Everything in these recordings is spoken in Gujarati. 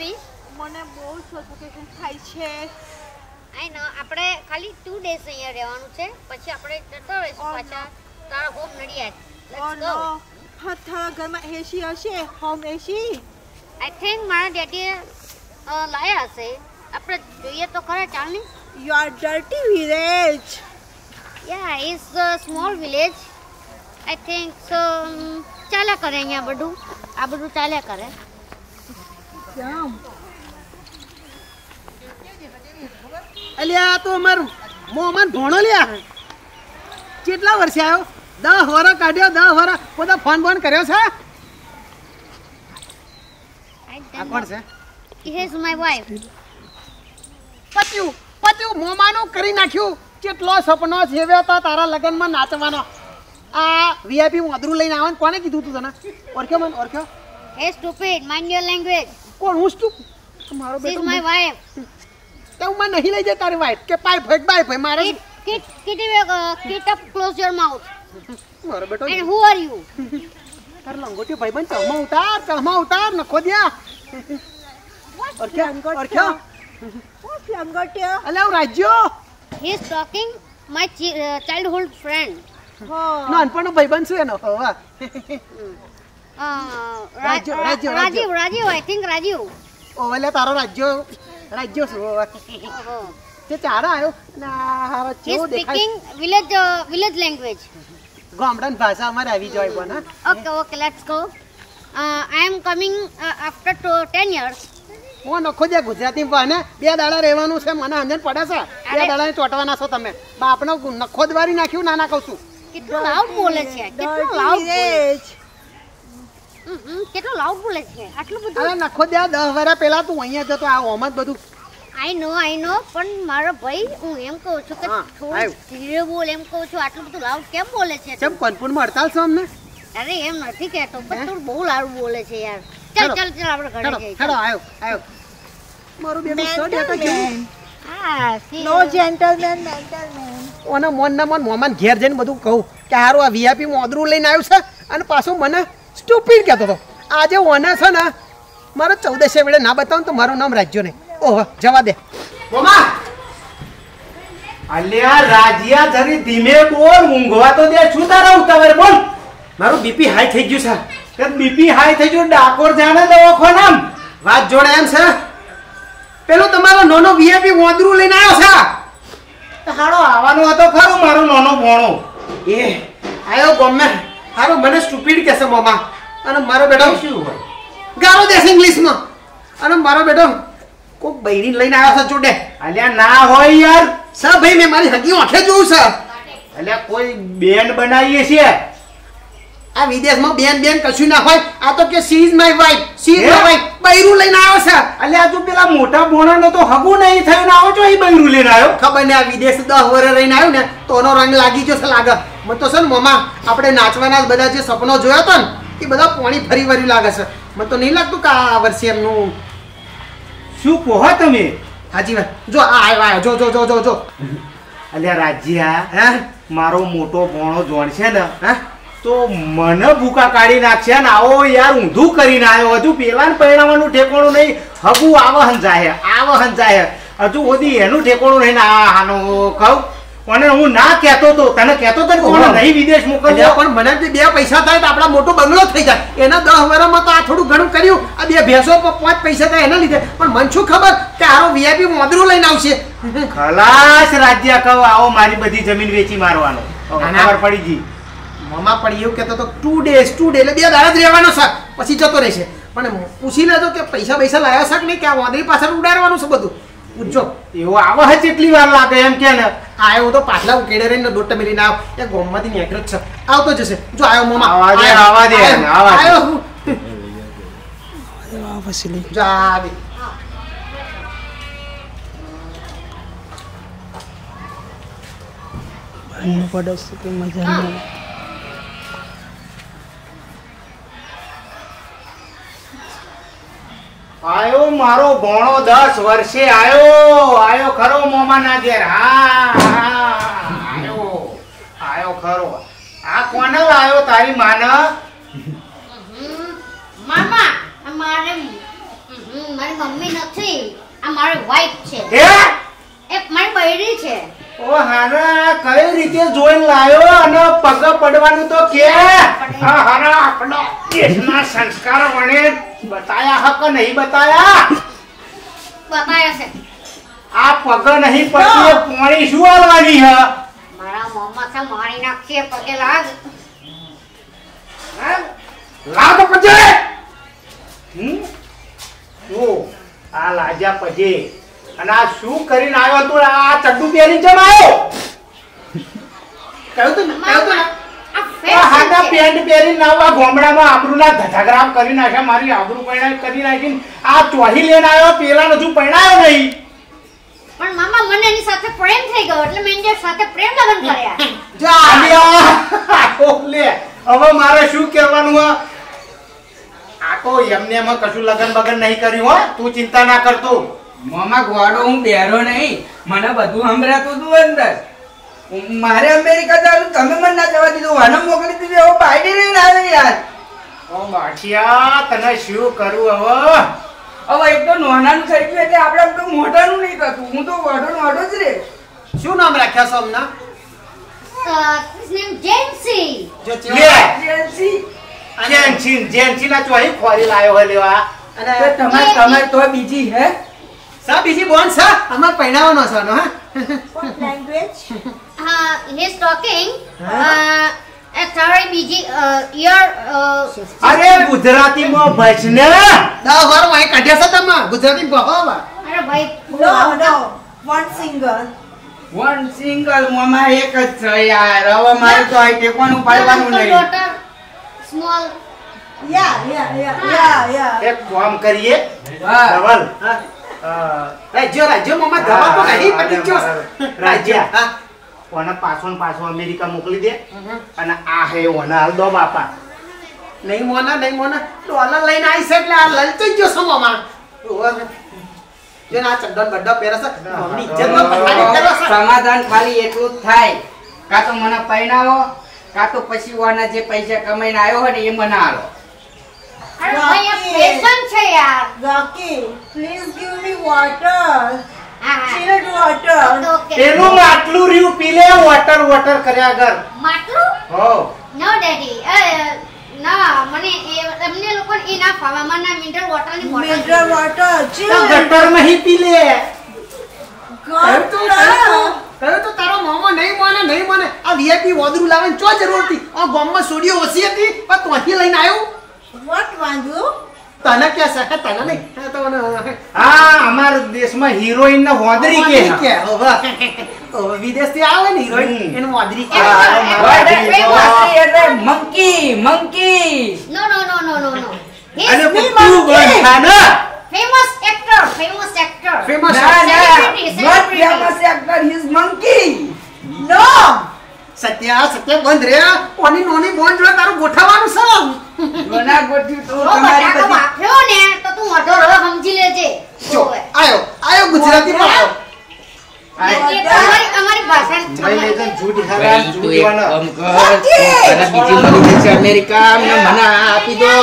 please? મને બહુ સફોકેશન થાય છે. I know. આપણે ખાલી 2 days અહીંયા રહેવાનું છે. પછી આપણે જતો રહીશું પાછા તારા હોમ નડિયાદ. Let's go. હા, તારા ઘરમાં એસી હશે? Home AC? I think મારા ડેડીએ લાયા હશે. આપણે જોઈએ તો ખરા ચાલ ને. You are dirty village. Yeah, it's a small village. I think so. ચાલ્યા કરે અહીંયા બધું. આ બધું ચાલ્યા કરે. કેમ? અલ્યા તો અમારું મોમન ભણો લ્યા કેટલા વર્ષે આવ્યો 10 વર્ષ કાઢ્યો 10 વર્ષ પોતા ફોન કર્યો છે આ કોણ છે He is my wife. પત્યું મોમાનું કરી નાખ્યું કેટલો સપનો સેવ્યો તો તારા લગનમાં નાચવાનો આ વીઆઈપી મોદરું લઈને આવવાનું કોને કીધું તું તને ઓળખ્યો Hey stupid, mind your language. કોણ હું શું મારો She is બેટો my wife. તો હું મને નહીં લઈ જાય તારી વાઈફ કે બાય ભાઈ મારે Keep up, close your mouth. મારો બેટો And who are you? તાર લંગોટી ભાઈબંધ ચલમાં ઉતાર નખો દ્યા ઓળખ્યો અલ્યા હું રાજ્યો He is talking my childhood friend. નાનપણનો ભાઈબંધ છું એનો હવે Rajiv, I think Rajiv. ઓલે તારો રાજ્યો શું તે ચારા આવ્યો ના He is speaking village language. ગામડાની ભાષા અમારે આવી જાય પણ Okay, let's go. I am coming after 10 years. હું નખો દે ગુજરાતી ભાને 2 દાડા રહેવાનું છે મને અંજન પડે છે 2 દાડાને ચોટવાના છો તમે બાપનો નખો દ્વારી નાખ્યું નાના કહું છું કેટલું લાઉડ બોલે છે કેટલું લાઉડ બોલે છે આટલું બધું અરે નખો દે 10 વર્ષ પહેલા તું અહીંયા જતો આ ઓમ જ બધું I know પણ મારો ભાઈ હું એમ કહું છું કે થોડું ધીરે બોલ એમ કહું છું આટલું બધું લાઉડ કેમ બોલે છે કેમ કોનપુરમાં હડતાલ છો અમને અરે એમ નથી કહેતો પણ થોડું બહુ લાઉડ બોલે છે યાર ચાલ આપણે ઘરે જઈએ હેડો આયો મારું બેટું સડ એક જેવું નો જેન્ટલમેન ઓને મોન મોમાન ઘેર જઈને બધું કહું કે હારું આ વીઆઈપી મોદરું લઈને આવ્યું છે અને પાછું મને સ્ટુપિડ કહેતો હતો આજે ઓને છે ને મારો 14 વેળે ના બતાવું તો મારું નામ રાજ્યો નહીં ઓહો જવા દે મોમા અલ્યા રાજ્યા જરી ધીમે બોલ ઊંઘવા તો દે શું તારા ઉતાવળ બોલ મારું બીપી હાઈ થઈ ગયું છે કે બીપી હાઈ થઈ ગયું ડાકોર જાણે દવાખાનામ વાત જોડે એમ છે પેલો તમારો નાનો વીઆઈપી મોદરું લઈને આવ્યો છે હાડો આવવાનો હતો ખરો મારો નાનો ભોણો એ આયો ગમે હારો મને સ્ટુપિડ કહેશે મોમા અને મારો બેટો શું હોય ગારો દેશે ઇંગ્લિશમાં અને મારો બેટો કોક બૈરી લઈને આવ્યો છે જોડે અલ્યા ના હોય યાર સર ભાઈ મેં મારી હકી આંખે જોઉં છે અલ્યા કોઈ બેન બનાવીએ છે આ વિદેશમાં બેન કશું ના હોય આ તો કે સી ઇઝ માય વાઇફ બૈરું લઈને આવ્યો છે અલ્યા તું પેલા મોટા ભોણાનો તો હગું નહીં થયું ને આવો છો એ બૈરું લઈને આવ્યો ખબર ને આ વિદેશ 10 વર્ષ રહીને આવ્યો ને તો એનો રંગ લાગી ગયો છે લાગે મને તો છે ને મમ્મા આપણે નાચવાના બધા જે સપનો જોયા હતા ને એ બધા પાણી ફરી વળ્યું લાગે છે મને તો નહીં લાગતું કે આ વર્ષે એમનું શું કહો તમે હાજી વાત જો આ આવ્યો જો અલ્યા રાજ્યા હે મારો મોટો ભોણો જોણ છે ને હે તો મને ભૂકા કાઢી નાખશે ને આવો યાર ઊંધું કરીને આવ્યો હજુ પેલાને પરિણામનું ઠેકોણું નહીં હગુ આવહન જાય હજુ ઓદી એનું ઠેકોણું નહીં ને આનો કહું અને હું ના કહેતો તો તને કહેતો તો કોણ નહીં વિદેશ મોકલ્યો પણ મને જે 2 પૈસા થાય તો આપણા મોટો બંગલો થઈ જાય એના 10 વર્ષમાં તો આ થોડું ઘણું કર્યું આ 2 ભેંસો 5 પૈસા થાય એના લીધે પણ મને શું ખબર કે આરો વીઆઈપી મોદરું લઈને આવશે ખલાસ રાજ્યા કહો આવો મારી બધી જમીન વેચી મારવાનો ખબર પડી ગઈ મામા પણ એવું કહેતો તો 2 ડે એટલે 2 દાડા જ રહેવાનો છે પછી જતો રહેશે પણ પૂછી લેજો કે પૈસા લાયા છે કે નહીં કે આ વાંદરી પાછળ ઉડાડવાનું છે બધું પૂછજો એવો આવો હે કેટલી વાર લાગે એમ કે ને આયો તો પાછલા ઉકેડે રહીને દોટ મિલીને આવ એ ગોમમાંથી નીકળ્યો છે આવતો જશે જો આયો મામા આવા દે આયો વસલી જા દે મને પડે છે કે મજા નહીં આયો મારો ભોણો 10 વર્ષે આયો ખરો મોમાના ઘેર આયો ખરો આ કોને લાયો તારી માને મામા મારે મારી મમ્મી નથી, આ મારી વાઈફ છે. હે એ મારી બૈરી છે. ઓ હારા કઈ રીતે જોઈને લાયો અને પગ પડવાનું તો કે હા હારા આપણો દેશના સંસ્કાર વણે બતાયા હક નહીં બતાયા બતાયા છે. આ પગ નહીં પડતી પાણી શું આલવાની હ મારા મોમાં છે મારી નાખશે પગે લાગ. લાવ તો પછી ઓ આ લાજા પછી અને આ શું કરીને આવ્યો તું આ ચડ્ડુ પહેરી જમ આવ્યો કહ્યું તું ને આ આ ફેશન હાડા છે. પેન્ટ પહેરીને નાવા ગોમડામાં આબરૂના ધજાગરામ કરી નાખ્યા મારી આબરૂ પૈણા કરી નાખીને આ ચોહી લઈને આવ્યો પેલા હજુ પૈણાયો નહીં પણ મામા મને એની સાથે પ્રેમ થઈ ગયો એટલે મેં એની સાથે પ્રેમ લગ્ન કર્યા. જા આલ્યા લે હવે મારે શું કહેવાનું હો આ તો એમને એમાં કશું લગન બગન નહીં કર્યું હો તું ચિંતા ના કરતો મામા ગોડો હું બેરો નહીં મને બધું સંભળાતું હતું અંદર મારે અમેરિકા જવાનું તમે મને ના જવા દીધું વાને મોકલી દીધું હવે બાઈડી લઈને આવે યાર ઓ બાઠિયા તને શું કરું હવે હવે એક તો નોનાનું થઈ ગયું એટલે આપણે આમ તો મોટાનું નહીં થતું હું તો વાડો જ રે શું નામ રાખ્યા છો અમના His name Jency. જો લે જેન્સી જેન્સી ના ચોહી ખોરી લાયો હે લેવા અને તો તમારે તો બીજી હે સા બીજી બોન સા અમાર પહેણાવાનો છે નો હા What language? He's talking. Sorry, બીજી your અરે ગુજરાતીમાં ભજને 10 વાર વાય કાઢ્યા છે તમે ગુજરાતી બહાવા અરે ભાઈ No, no. One single. One single મામા એક જ છે યાર હવે મારે તો આ ટેકવાનું પાડવાનું નહીં daughter small. Yeah. એક કામ કરીએ હા ધવલ રાજ્ય મામા ધવા તો નહીં પટી ગયો રાજ્ય હા ઓને પાછો અમેરિકા મોકલી દે અને આ હે ઓને હાલ દો બાપા નહીં મોના ડોલર લઈને આવી છે એટલે આ લલચાઈ ગયો છે મામા જો ના ચડ્ડો બડ્ડો પહેરે છે મમ્મી ઇજ્જતમાં પથારી કરો છે સમાધાન ખાલી એટલું જ થાય કાં તો મને પૈણાવો કાં તો પછી ઓના જે પૈસા કમાઈને આવ્યો હોય ને એ મને આલો અરે ભાઈ આ fashion છે યાર. Rocky, please give me water. હા Chilled water. ઓકે. પેલું માટલું રહ્યું પીલે વોટર કર્યા આગળ માટલું? હો No daddy. ના મને તમને લોકોને એ ના ફાવે મને મિનરલ વોટરની બોટલ Mineral water. તો Chilled. ગટરમાં હી પીલે God, કહ્યું તો તારો મામો નહીં મને આ વીઆઈપી વોદરું લાવવાની ચો જરૂર હતી આ ગામમાં સોડીઓ ઓછી હતી પણ ત્યાંથી લઈને આવ્યો What Vandu? તને ક્યાં શકે તને નહીં હા તો હા અમાર દેશમાં હિરોઈન ને હોદરી કે વિદેશ થી આવે ને હિરોઈન હમ. એનું વાદરી કે હા, એટલે મંકી No. He's અને તું બંધા ને famous actor. Famous Celebrity. No. Satya બંધ રે ઓની નોની બોન જોડે તારું ગોઠવવાનું છે ગોના ગોઠ્યું તો જો તમારી બટાકો બધી બાફ્યો ને તો તું અઢો રવા સમજી લેજે. જો ઓવે. આયો ગુજરાતી માં આવ્યો એ તો અમારી ભાષા લઈ લેજો જૂઠ ભાઈ, હારા તું જૂઠ એક વાના કામ કર. તને બીજી મળી જશે અમેરિકા અમને મને આ આપી દો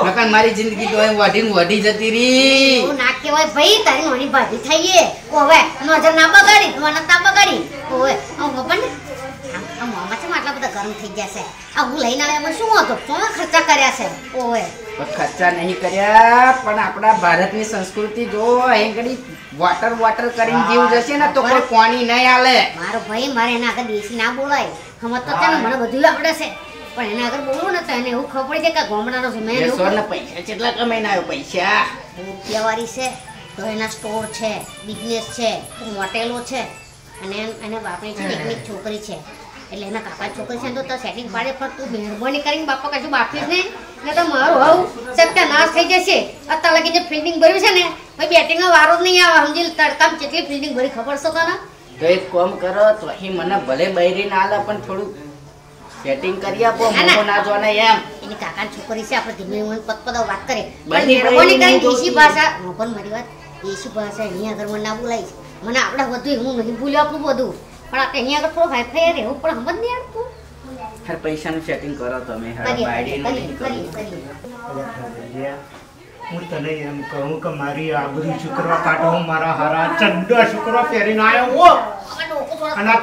નકર મારી જિંદગી તો અહીં વધી જતી રહી એવું ના કહેવાય ભાઈ તારી નોની ભાજી થઈએ. ઓવે નજર ના બગાડી મને ના બગાડી. ઓવે આ ખબર ને આ મોમાં છે આટલા બધા ગરમ થઈ ગયા છે. આ હું લઈને આવ્યા શું હતો ચોમાં ખર્ચા કર્યા છે. ઓવે પણ ખર્ચા નહીં કર્યા પણ આપણા ભારતની સંસ્કૃતિ જો અહીં ઘડી વોટર કરીને જીવ જશે ને તો કોઈ પાણી નહીં આલે મારો ભાઈ મારે એના આગળ દેશી ના બોલાય. સમજ તો છે ને મને બધું આવડે છે પણ એના આગળ બોલવું ને તો એને એવું ખબર પડી જાય કે ગામડાનો છે મેં એવું સોના પૈસા કેટલા કમાઈને આવ્યો પૈસા રૂપિયાવાળી છે તો એના સ્ટોર છે બિઝનેસ છે હોટેલો છે અને એને બાપની છે એકની છોકરી છે એટલે એના કાકા છોકરી છે ને તો સેટિંગ પાડે પણ તું મહેરબાની કરીને બાપા કશું બાફીશ નહીં ને તો મારું હાવ સત્યાનાશ થઈ જશે. અત્યાર લગી જે ફિલ્ડિંગ ભર્યું છે ને ભાઈ બેટિંગનો વારો જ નહીં આવે. સમજી તડકામાં કેટલી ફિલ્ડિંગ ભરી ખબર છે તને? તો એક કામ કરો તો અહીં મને ભલે બૈરી ના આલે પણ થોડું સેટિંગ કરી આપો મોકો ના જોને એમ એની કાકા છોકરી છે આપણે ધીમે ધીમે પદપદા વાત કરીએ બધી પણ મહેરબાની કરીને બધી દેશી ભાષા હું પણ મારી વાત દેશી ભાષા અહીંયા આગળ મને ના બોલાઈશ. મને આપણે બધું હું નહીં ભૂલ્યો આપણું બધું પણ આપણે અહીંયા આગળ થોડું હાઈફાઈ રહેવું પણ સમજ નહીં આવતું. હર પૈસાનું સેટિંગ કરો તમે હર કરીએ, બાયડીનું નહીં કરીએ, કરો કરીએ. હું તને એમ કહું કે મારી આબરૂ શુક્રવા કાઢો મારા હારા ચડ્ડા શુક્રવા પહેરીને આવ્યો હો હવે ડોકું થોડું અને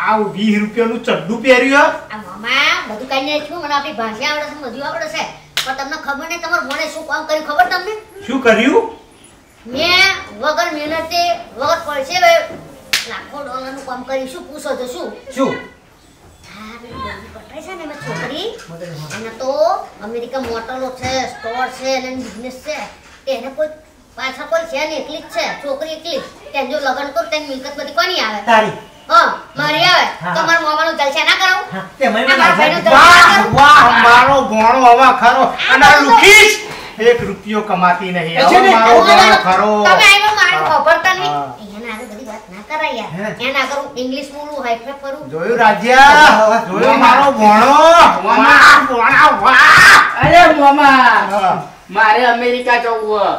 આ 20 રૂપિયાનું ચડ્ડું પહેર્યું આ મામા બધું કઈ નહીં છું મને આપણી ભાષા આવડે છે બધું આવડે છે પણ તમને ખબર નહીં તમારે મને શું કામ કર્યું ખબર તમને શું કર્યું મેં વગર મહેનતે વગર પૈસે લાખો ડોલરનું કામ કર્યું શું પૂછો તો શું શું હા પેલી ડોલી પટાઈ છે ને મેં છોકરી એને તો અમેરિકા મોટલો છે સ્ટોર છે અને બિઝનેસ છે એને કોઈ પાછા કોઈ છે ને એકલી જ છે છોકરી એકલી તેને જો લગ્ન કરું તેની મિલકત બધી કોની આવે તારી હા મારી આવે હા. તો મારા મોમાનું જલસા ના કરાવું હા તે મને આ મારા ભાઈનો લાગે. જલસા ના વાહ કરાવું? વાહ મારો ભોણો હવા ખરો અને આ લુખીશ 1 રૂપિયો કમાતી નહીં છે હવે ને? મારો ભોણો ખરો તમે આવ્યો મારું ખબરતા નહીં હા. એના આગળ બધી વાત ના કરાય હે. યાર એના આગળ હું ઇંગ્લિશ બોલું હાઈફાઈ કરું જોયું રાજ્યા જોયું મારો ભોણો વાહ ભોણા વાહ અરે મામા હા. મારે અમેરિકા જવું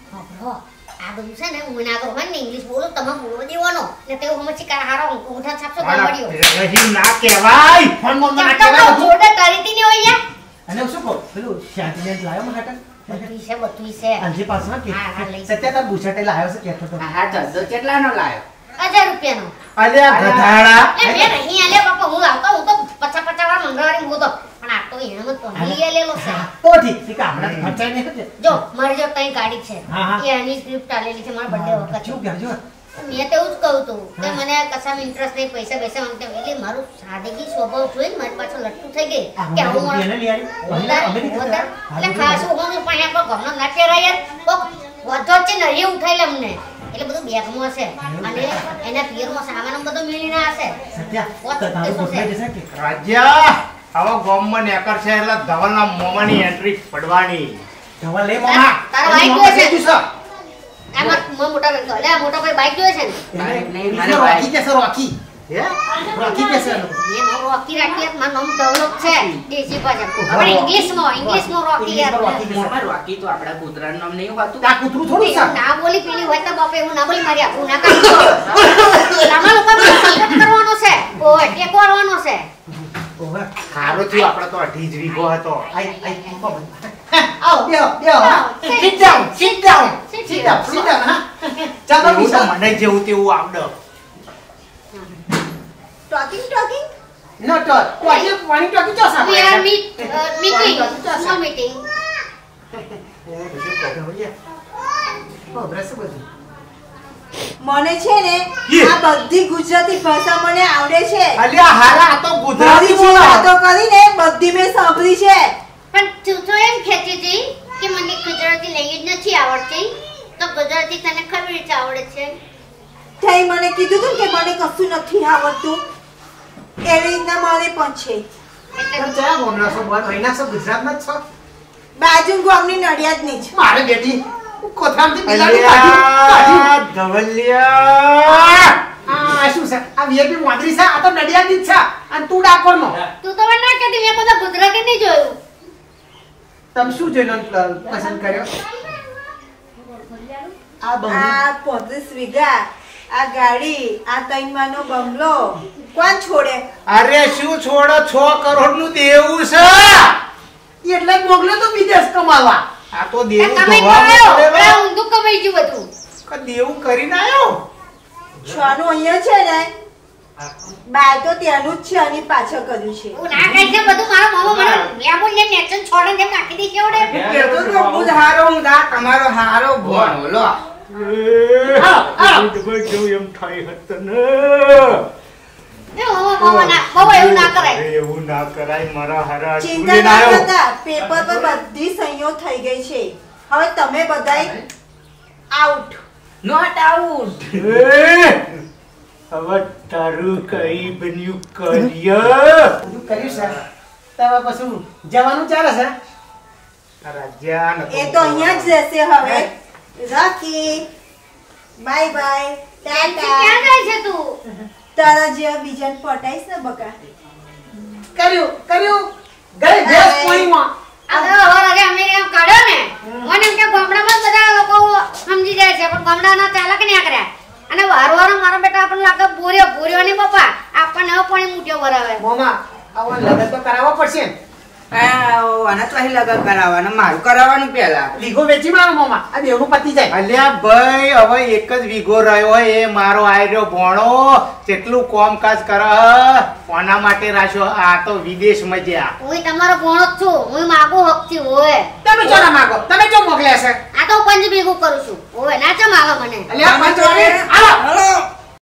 ખબરો આ બધું છે ને હું એના આગળ હોય ને ઇંગ્લિશ બોલું તમે બોલવા દેવાનો ને તે હું મચી કાર હારો ઊંઠા છાપશો તો મળ્યો રહી ના કહેવાય ફોન મોન ના કેમ તો કહેવાય બધું. જોડે તરીતી ને હોય યાર અને હું શું કહું પેલું શાંતિને લાવ્યો મારા બધું છે અંજી પાસે ના કે હા, હા, લઈ. સત્યા તાર બુશર્ટ લાવ્યો છે કહેતો તો હા ચડ્ડો કેટલાનો લાયો 1000 રૂપિયાનો અલ્યા ગધાડા એટલે મેં નહીં આલે બાપા હું આવતો હું તો 50 વાર મંગળવારે હું તો પણ આ તો એને મત પંડી લેલો છે તો ઠીક ઠીક આપણે ખર્ચાઈ નહીં થશે. જો મારી જો તઈ ગાડી છે હા, હા. એ એની સ્ક્રિપ્ટ આલેલી છે મારા બર્થડે વખત શું કહેજો મેં તો એવું જ કહું તું કે મને કશામાં ઇન્ટરેસ્ટ નહીં પૈસા પૈસા માંગતા એટલે મારું સાદગી સ્વભાવ જોઈને મારી પાછળ લટકું થઈ ગઈ કે હું એને લઈ આવી અમેરિકા એટલે ખાસું હું પણ અહીંયા કોઈ ગમનો ના પહેરાય યાર કોક વધો છે ને એ ઉઠાઈ લે અમને એટલે બધું બેગમાં હશે અને એના પિયરમાં સામાન બધું મેળીને હશે સત્યા તો તારું ગોઠવાઈ જશે કે રાજ્યા હવે ગોમમાં નેકર છે એટલે ધવલના મોમાની એન્ટ્રી પડવાની ધવલ લે મામા તારા ભાઈ એનું કયો છે? કહેતું છે. આમાં મોટા ભાઈ તો લે મોટા ભાઈ બાઈક જોઈએ છે ને બાઈક નહીં, એને મારે રોકી કે છે રોકી હે રોકી કે છે એનું. એ નો રોકી રાખી મારું નામ ડેવલપ છે દેશી ભાષા આપણે ઇંગ્લિશમાં રોકી યાર રોકી. મામા રોકી તો આપણા કૂતરાનું નામ નહીં હોતું આ કૂતરું થોડું એવું છે ના બોલી પેલી હોય તો બાપા એવું ના બોલી મારી આબરૂ ના કાઢી તમારા લોકો સપોર્ટ કરવાનો છે ઓ ટેકો કરવાનો છે ઓહો સારું થયું આપણે તો 2.5 વીઘો હતો આઈ આવો બેહો sit down sit down હા ચાલો એવું તો વિશાલ. મને જેવું તેવું આવડે ટોકિંગ નો તો આજે પાણી ટોકી ચો સા we are meeting small meeting મને છે ને યે. આ બધી ગુજરાતી ભાષા મને આવડે છે અલ્યા હારા આ તો ગુજરાતી બધી બોલો વાતો કરીને બધી મેં સાંભળી છે પણ તું તો એમ કહેતી હતી કે મને ગુજરાતી લેંગ્વેજ નથી આવડતી તો ગુજરાતી તને ખરી રીતે આવડે છે તે મને કીધું તું કે મને કશું નથી આવડતું એવી રીતના મારે પણ છે એટલે ચા બોલના છો બોલ મહિના છો ગુજરાતમાં જ છો બાજુ ગામની નડિયાદની જ મારે બેટી કોથરામથી બિલાડી કાઢી અલ્યા ધવલિયા આ શું છે આ વીઆઈપી મોદરી છે આ તો નડિયાદની જ છે અને તું ડાકોરનો તું તો મને ના કહેતી મેં બધા ગુજરાતી નહીં જોયું તમે શું જોઈને પસંદ કર્યો આ બંગલો આ 35 વીઘા આ ગાડી આ તૈમાનો બંગલો કોણ છોડે અરે શું છોડો 6 કરોડનું દેવું છે એટલે જ મોકલ્યો તો વિદેશ કમાવા આ તો આ દેવું કમાઈ ધોવા ગયો મોકલેલો. પણ ઊંધું કમાઈ ગયું બધું કે દેવું કરીને આવ્યો છાનું અહીંયા છે ને બાય તો ત્યાંનું જ છે અને પાછળ કર્યું છે હું ના કહી છે બધું મારો મામા મને મેં બોલ ને નેચન છોડે તેમ નાખી દઈ કેવડે કહેતો તો ખુદ હારો હું દા તમારો હારો ભોણો લો એમ થાય હતું એ મામા ના બાબા એવું ના કરાય એવું ના કરાય મારા હારા ચિંતા ચૂલીને ના આવ્યો. કરતા પેપર પર બધી સહીઓ થઈ ગઈ છે હવે તમે બધાય આઉટ નોટ આઉટ એ, હવે તારું કઈ બન્યું કર્ય બધું કર્યું છે તમે પછી જવાનું ચાલે છે રાજ્યા નતો એ તો અહીંયા જ રહેશે હવે રાખી બાય બાય ક્યાં ટાટા જાય છે તું તારા જેવા બીજાને પટાઈશ ને બકા કર્યું ગઈ ભેંસ પોણીમાં આગળ હવે અમેરિકા કાઢ્યો ને મને એમ કે ગામડામાં જ બધા લોકો સમજી જાય છે પણ ગામડાના ચાલક નહીં કર્યા અને વારવાર મારા બેટા આપણને લાગે ભૂર્યો ને બાપા આપણને હવે પાણી મૂટ્યો ભરાવે મોમાં આવા લગન તો કરાવવા પડશે ને આના તો અહીં લગન કરાવવાનું મારું કરાવવાનું પેલા વીઘો વેચી મારો મામા આ દેવનું પતી જાય અલ્યા ભાઈ હવે એક જ વીઘો રહ્યો હોય એ મારો આયરો ભણો કેટલું કોમકાજ કરે કોના માટે રાખ્યો આ તો વિદેશમાં જ્યાં હું તમારો ભણો જ છું હું માગું હકથી હોય તમે જો ના માગો તમે જો મોકલ્યા છે આ તો 5 ભેગું કરું છું હોય ના ચમ આવે મને અલ્યા 5 આલો